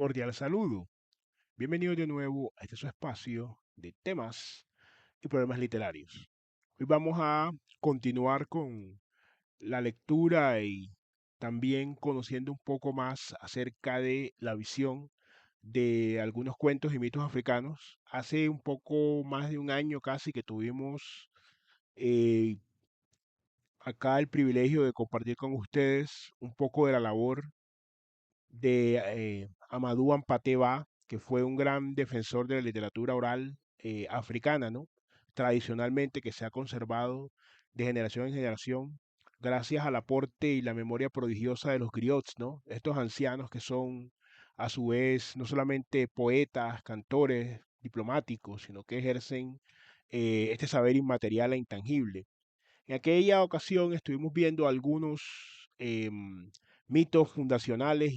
Cordial saludo. Bienvenido de nuevo a este su espacio de temas y problemas literarios. Hoy vamos a continuar con la lectura y también conociendo un poco más acerca de la visión de algunos cuentos y mitos africanos. Hace un poco más de un año casi que tuvimos eh, acá el privilegio de compartir con ustedes un poco de la labor de Amadou Hampâté Bâ, que fue un gran defensor de la literatura oral africana, ¿no? Tradicionalmente que se ha conservado de generación en generación, gracias al aporte y la memoria prodigiosa de los griots, ¿no? Estos ancianos que son a su vez no solamente poetas, cantores, diplomáticos, sino que ejercen este saber inmaterial e intangible. En aquella ocasión estuvimos viendo algunos mitos fundacionales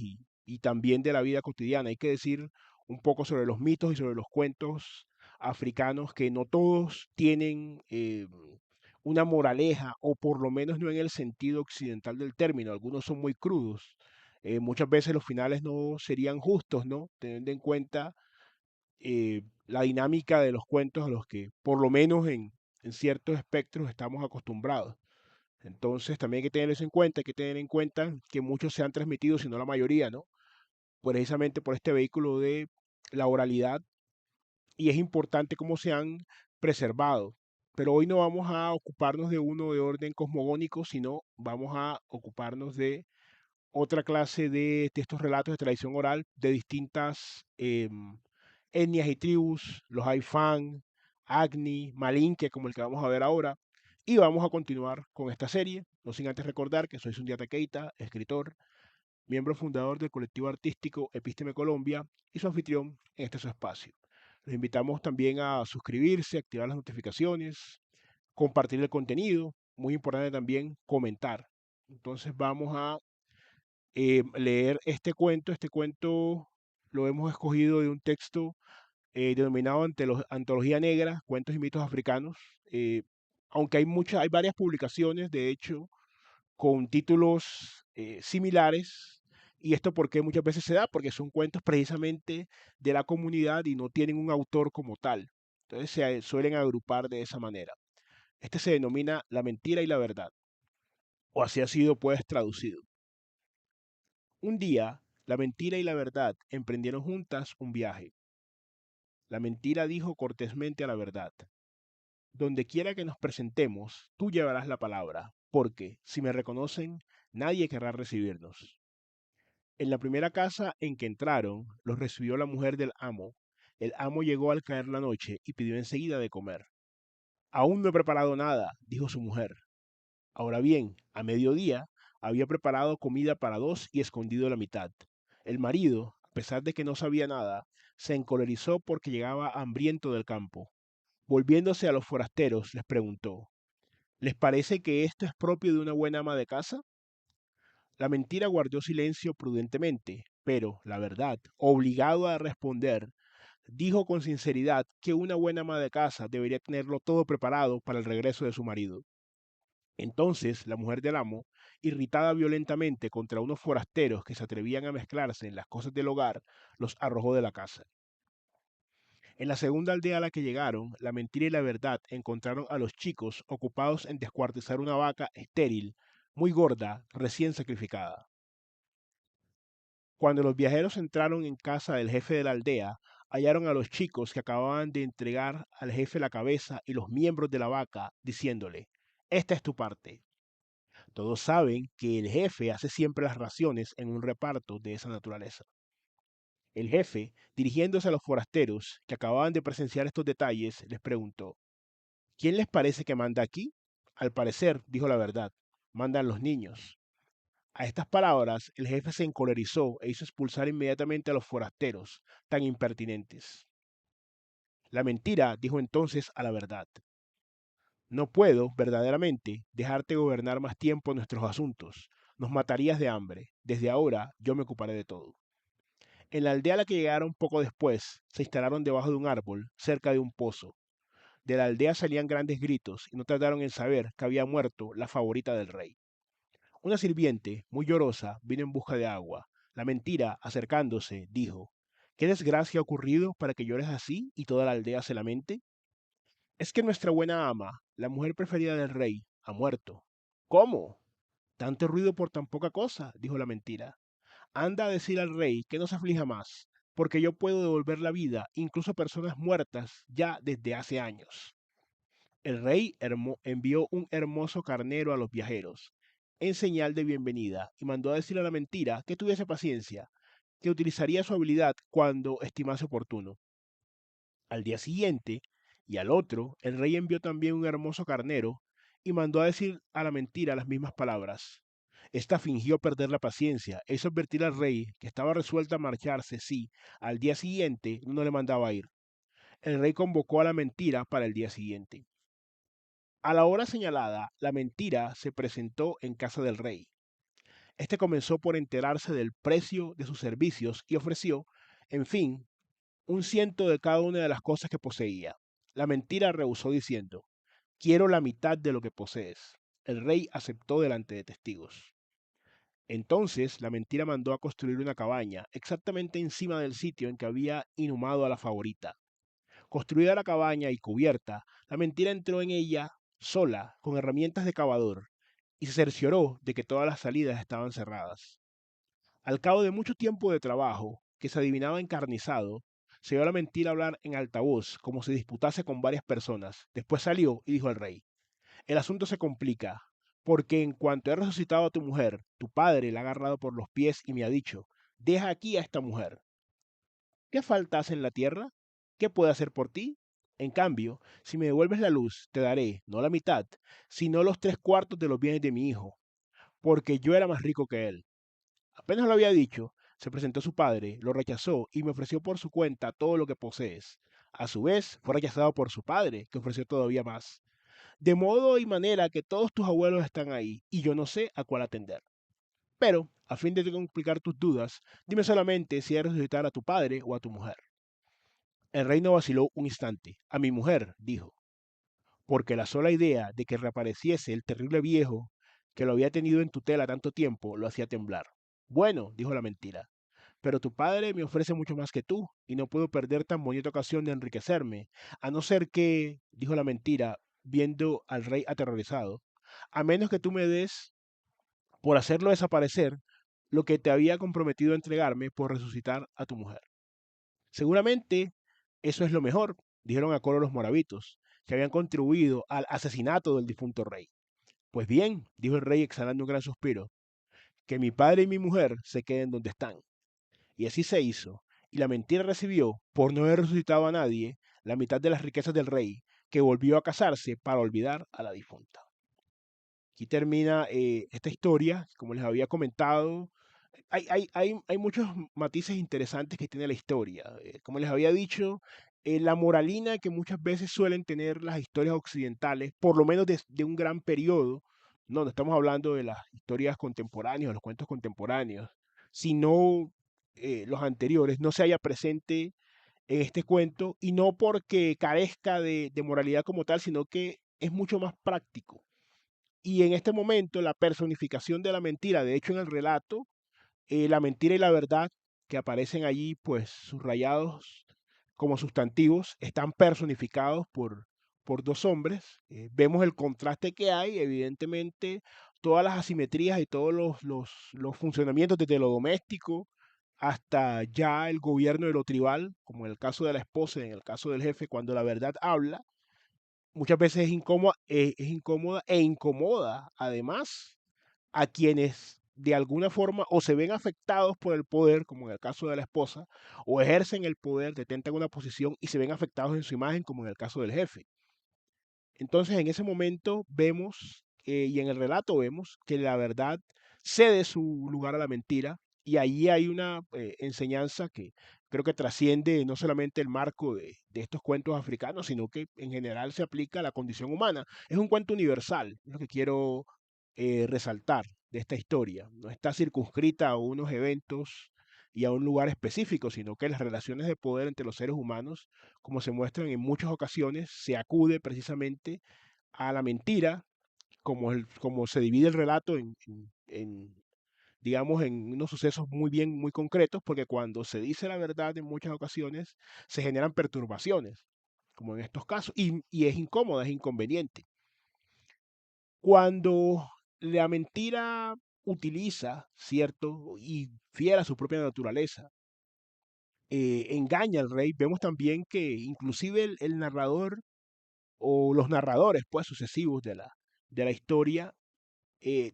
y también de la vida cotidiana. Hay que decir un poco sobre los mitos y sobre los cuentos africanos que no todos tienen una moraleja o por lo menos no en el sentido occidental del término. Algunos son muy crudos. Muchas veces los finales no serían justos, ¿no? Teniendo en cuenta la dinámica de los cuentos a los que por lo menos en ciertos espectros estamos acostumbrados. Entonces también hay que tener eso en cuenta, hay que tener en cuenta que muchos se han transmitido, si no la mayoría, ¿no? Precisamente por este vehículo de la oralidad y es importante cómo se han preservado. Pero hoy no vamos a ocuparnos de uno de orden cosmogónico, sino vamos a ocuparnos de otra clase de estos relatos de tradición oral de distintas etnias y tribus, los Haifang, Agni, Malinke, como el que vamos a ver ahora. Y vamos a continuar con esta serie, no sin antes recordar que soy Sundiata Keita, escritor, miembro fundador del colectivo artístico Epísteme Colombia y su anfitrión en este su espacio. Los invitamos también a suscribirse, activar las notificaciones, compartir el contenido, muy importante también comentar. Entonces vamos a leer este cuento. Este cuento lo hemos escogido de un texto denominado Antología Negra, Cuentos y Mitos Africanos. eh, Aunque hay varias publicaciones, de hecho, con títulos similares. ¿Y esto por qué muchas veces se da? Porque son cuentos precisamente de la comunidad y no tienen un autor como tal. Entonces suelen agrupar de esa manera. Este se denomina La mentira y la verdad, o así ha sido pues traducido. Un día, la mentira y la verdad emprendieron juntas un viaje. La mentira dijo cortésmente a la verdad: donde quiera que nos presentemos, tú llevarás la palabra, porque, si me reconocen, nadie querrá recibirnos. En la primera casa en que entraron, los recibió la mujer del amo. El amo llegó al caer la noche y pidió enseguida de comer. Aún no he preparado nada, dijo su mujer. Ahora bien, a mediodía había preparado comida para dos y escondido la mitad. El marido, a pesar de que no sabía nada, se encolerizó porque llegaba hambriento del campo. Volviéndose a los forasteros, les preguntó: ¿Les parece que esto es propio de una buena ama de casa? La mentira guardó silencio prudentemente, pero la verdad, obligado a responder, dijo con sinceridad que una buena ama de casa debería tenerlo todo preparado para el regreso de su marido. Entonces la mujer del amo, irritada violentamente contra unos forasteros que se atrevían a mezclarse en las cosas del hogar, los arrojó de la casa. En la segunda aldea a la que llegaron, la mentira y la verdad encontraron a los chicos ocupados en descuartizar una vaca estéril, muy gorda, recién sacrificada. Cuando los viajeros entraron en casa del jefe de la aldea, hallaron a los chicos que acababan de entregar al jefe la cabeza y los miembros de la vaca, diciéndole: Esta es tu parte. Todos saben que el jefe hace siempre las raciones en un reparto de esa naturaleza. El jefe, dirigiéndose a los forasteros que acababan de presenciar estos detalles, les preguntó: ¿Quién les parece que manda aquí? Al parecer, dijo la verdad, mandan los niños. A estas palabras, el jefe se encolerizó e hizo expulsar inmediatamente a los forasteros, tan impertinentes. La mentira dijo entonces a la verdad: No puedo, verdaderamente, dejarte gobernar más tiempo nuestros asuntos. Nos matarías de hambre. Desde ahora yo me ocuparé de todo. En la aldea a la que llegaron poco después, se instalaron debajo de un árbol, cerca de un pozo. De la aldea salían grandes gritos y no tardaron en saber que había muerto la favorita del rey. Una sirviente, muy llorosa, vino en busca de agua. La mentira, acercándose, dijo, ¿qué desgracia ha ocurrido para que llores así y toda la aldea se lamente? Es que nuestra buena ama, la mujer preferida del rey, ha muerto. ¿Cómo? Tanto ruido por tan poca cosa, dijo la mentira. Anda a decir al rey que no se aflija más, porque yo puedo devolver la vida incluso a personas muertas ya desde hace años. El rey envió un hermoso carnero a los viajeros, en señal de bienvenida, y mandó a decir a la mentira que tuviese paciencia, que utilizaría su habilidad cuando estimase oportuno. Al día siguiente y al otro, el rey envió también un hermoso carnero y mandó a decir a la mentira las mismas palabras. Esta fingió perder la paciencia e hizo advertir al rey que estaba resuelta a marcharse si, al día siguiente, no le mandaba ir. El rey convocó a la mentira para el día siguiente. A la hora señalada, la mentira se presentó en casa del rey. Este comenzó por enterarse del precio de sus servicios y ofreció, en fin, un ciento de cada una de las cosas que poseía. La mentira rehusó diciendo, quiero la mitad de lo que posees. El rey aceptó delante de testigos. Entonces la mentira mandó a construir una cabaña exactamente encima del sitio en que había inhumado a la favorita. Construida la cabaña y cubierta, la mentira entró en ella sola, con herramientas de cavador, y se cercioró de que todas las salidas estaban cerradas. Al cabo de mucho tiempo de trabajo, que se adivinaba encarnizado, se oyó la mentira hablar en altavoz, como si disputase con varias personas. Después salió y dijo al rey, el asunto se complica, porque en cuanto he resucitado a tu mujer, tu padre la ha agarrado por los pies y me ha dicho, deja aquí a esta mujer. ¿Qué falta hace en la tierra? ¿Qué puedo hacer por ti? En cambio, si me devuelves la luz, te daré, no la mitad, sino los tres cuartos de los bienes de mi hijo, porque yo era más rico que él. Apenas lo había dicho, se presentó su padre, lo rechazó y me ofreció por su cuenta todo lo que posees. A su vez, fue rechazado por su padre, que ofreció todavía más. De modo y manera que todos tus abuelos están ahí, y yo no sé a cuál atender. Pero, a fin de complicar tus dudas, dime solamente si hay resucitar a tu padre o a tu mujer. El rey no vaciló un instante. A mi mujer, dijo, porque la sola idea de que reapareciese el terrible viejo que lo había tenido en tutela tanto tiempo lo hacía temblar. Bueno, dijo la mentira, pero tu padre me ofrece mucho más que tú, y no puedo perder tan bonita ocasión de enriquecerme, a no ser que, dijo la mentira, viendo al rey aterrorizado, a menos que tú me des, por hacerlo desaparecer, lo que te había comprometido a entregarme por resucitar a tu mujer. Seguramente eso es lo mejor, dijeron a coro los moravitos, que habían contribuido al asesinato del difunto rey. Pues bien, dijo el rey exhalando un gran suspiro, que mi padre y mi mujer se queden donde están. Y así se hizo, y la mentira recibió, por no haber resucitado a nadie, la mitad de las riquezas del rey, que volvió a casarse para olvidar a la difunta. Aquí termina esta historia, como les había comentado. Hay muchos matices interesantes que tiene la historia. Como les había dicho, la moralina que muchas veces suelen tener las historias occidentales, por lo menos de un gran periodo, no estamos hablando de las historias contemporáneas, de los cuentos contemporáneos, sino los anteriores, no se haya presente en este cuento, y no porque carezca de moralidad como tal, sino que es mucho más práctico. Y en este momento la personificación de la mentira, de hecho en el relato, la mentira y la verdad que aparecen allí, pues subrayados como sustantivos, están personificados por dos hombres. Vemos el contraste que hay, evidentemente, todas las asimetrías y todos los funcionamientos desde lo doméstico hasta ya el gobierno de lo tribal, como en el caso de la esposa y en el caso del jefe, cuando la verdad habla, muchas veces es incómoda e incomoda además a quienes de alguna forma o se ven afectados por el poder, como en el caso de la esposa, o ejercen el poder, detentan una posición y se ven afectados en su imagen, como en el caso del jefe. Entonces, en ese momento vemos, y en el relato vemos, que la verdad cede su lugar a la mentira, y allí hay una enseñanza que creo que trasciende no solamente el marco de estos cuentos africanos, sino que en general se aplica a la condición humana. Es un cuento universal, es lo que quiero resaltar de esta historia. No está circunscrita a unos eventos y a un lugar específico, sino que las relaciones de poder entre los seres humanos, como se muestran en muchas ocasiones, se acude precisamente a la mentira, como se divide el relato digamos, en unos sucesos muy bien, muy concretos, porque cuando se dice la verdad en muchas ocasiones se generan perturbaciones, como en estos casos, y es incómoda, es inconveniente. Cuando la mentira utiliza, ¿cierto? Y fiel a su propia naturaleza, engaña al rey, vemos también que inclusive el narrador o los narradores, pues, sucesivos de la historia, eh,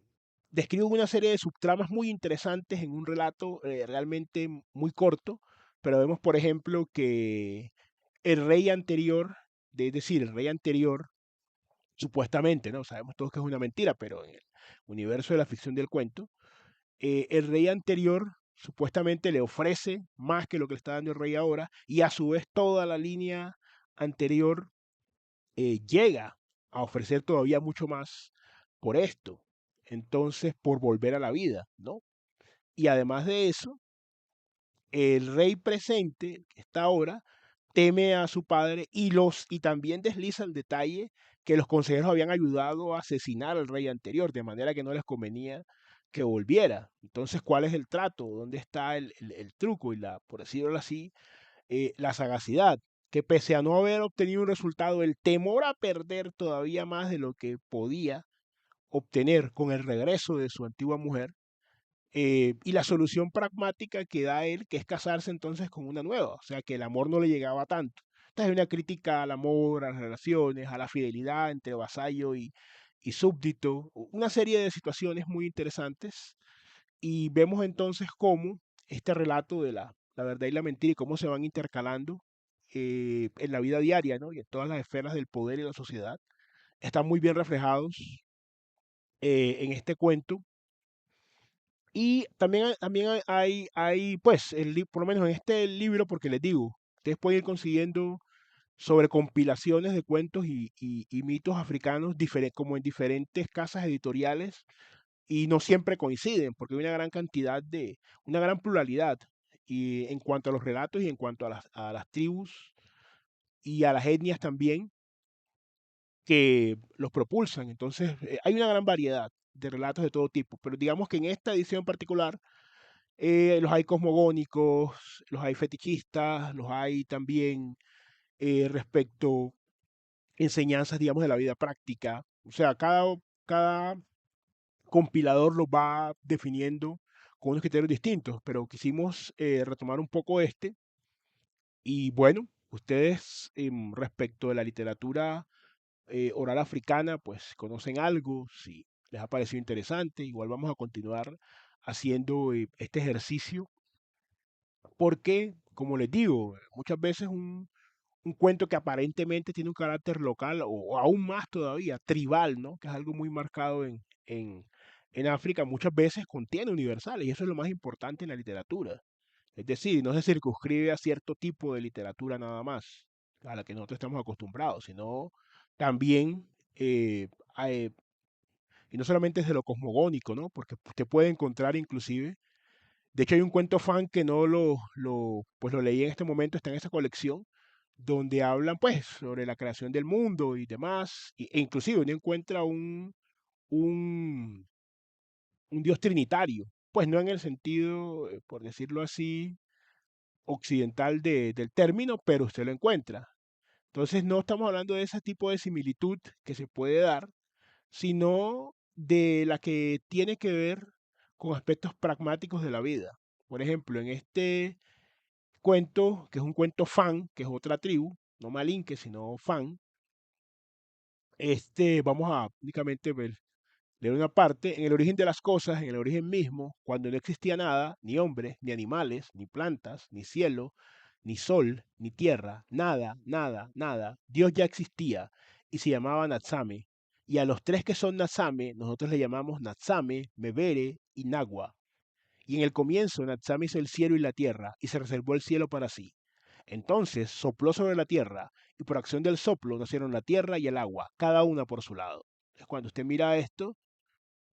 describen una serie de subtramas muy interesantes en un relato realmente muy corto, pero vemos, por ejemplo, que el rey anterior, es decir, el rey anterior, supuestamente, ¿no? Sabemos todos que es una mentira, pero en el universo de la ficción del cuento, el rey anterior supuestamente le ofrece más que lo que le está dando el rey ahora, y a su vez toda la línea anterior llega a ofrecer todavía mucho más por esto. Entonces, por volver a la vida, ¿no? Y además de eso, el rey presente, que está ahora, teme a su padre y también desliza el detalle que los consejeros habían ayudado a asesinar al rey anterior, de manera que no les convenía que volviera. Entonces, ¿cuál es el trato? ¿Dónde está el truco y por decirlo así, la sagacidad? Que pese a no haber obtenido un resultado, el temor a perder todavía más de lo que podía obtener con el regreso de su antigua mujer, y la solución pragmática que da él, que es casarse entonces con una nueva, o sea que el amor no le llegaba tanto. Esta es una crítica al amor, a las relaciones, a la fidelidad entre vasallo y súbdito, una serie de situaciones muy interesantes, y vemos entonces cómo este relato de la verdad y la mentira y cómo se van intercalando en la vida diaria, ¿no? Y en todas las esferas del poder y la sociedad, están muy bien reflejados en este cuento. Y también pues, por lo menos en este libro, porque les digo, ustedes pueden ir consiguiendo sobre compilaciones de cuentos y mitos africanos, como en diferentes casas editoriales, y no siempre coinciden, porque hay una gran cantidad una gran pluralidad y en cuanto a los relatos y en cuanto a las tribus y a las etnias también que los propulsan. Entonces, hay una gran variedad de relatos de todo tipo, pero digamos que en esta edición en particular, los hay cosmogónicos, los hay fetichistas, los hay también respecto enseñanzas, digamos, de la vida práctica. O sea, cada compilador lo va definiendo con unos criterios distintos, pero quisimos retomar un poco este. Y bueno, ustedes respecto de la literatura oral africana, pues conocen algo, si les ha parecido interesante, igual vamos a continuar haciendo este ejercicio porque, como les digo, muchas veces un cuento que aparentemente tiene un carácter local o aún más todavía, tribal, ¿no? Que es algo muy marcado en África, muchas veces contiene universales y eso es lo más importante en la literatura. Es decir, no se circunscribe a cierto tipo de literatura nada más, a la que nosotros estamos acostumbrados, sino también, eh, eh, y no solamente desde lo cosmogónico, ¿no? Porque usted puede encontrar inclusive, de hecho hay un cuento fan que no pues lo leí en este momento, está en esa colección, donde hablan pues sobre la creación del mundo y demás, e inclusive uno encuentra un, un dios trinitario, pues no en el sentido, por decirlo así, occidental del término, pero usted lo encuentra. Entonces no estamos hablando de ese tipo de similitud que se puede dar, sino de la que tiene que ver con aspectos pragmáticos de la vida. Por ejemplo, en este cuento, que es un cuento fan, que es otra tribu, no malinque, sino fan, vamos a únicamente leer una parte. En el origen de las cosas, en el origen mismo, cuando no existía nada, ni hombres, ni animales, ni plantas, ni cielo, ni sol, ni tierra, nada, nada, nada, Dios ya existía y se llamaba Natsame. Y a los tres que son Natsame, nosotros le llamamos Natsame, Mebere y Nagua. Y en el comienzo Natsame hizo el cielo y la tierra, y se reservó el cielo para sí. Entonces sopló sobre la tierra, y por acción del soplo nacieron la tierra y el agua, cada una por su lado. Entonces, cuando usted mira esto,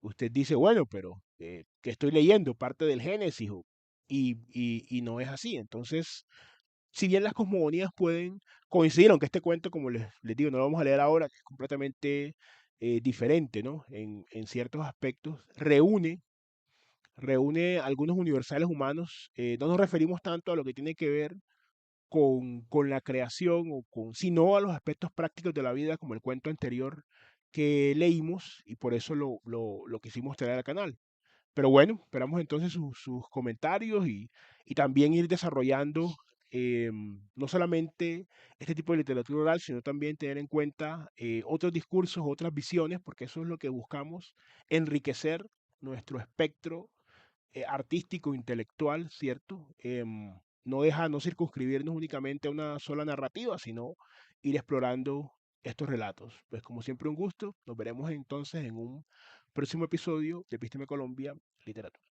usted dice, bueno, pero ¿qué estoy leyendo? Parte del Génesis, y no es así. Entonces, si bien las cosmogonías pueden coincidir, aunque este cuento, como les digo, no lo vamos a leer ahora, que es completamente diferente, ¿no? En ciertos aspectos, reúne algunos universales humanos. No nos referimos tanto a lo que tiene que ver con la creación o con, sino a los aspectos prácticos de la vida, como el cuento anterior que leímos, y por eso lo quisimos traer al canal. Pero bueno, esperamos entonces sus comentarios y también ir desarrollando no solamente este tipo de literatura oral, sino también tener en cuenta otros discursos, otras visiones, porque eso es lo que buscamos, enriquecer nuestro espectro artístico, intelectual, ¿cierto? No circunscribirnos únicamente a una sola narrativa, sino ir explorando estos relatos. Pues como siempre un gusto, nos veremos entonces en un próximo episodio de Epísteme Colombia Literatura.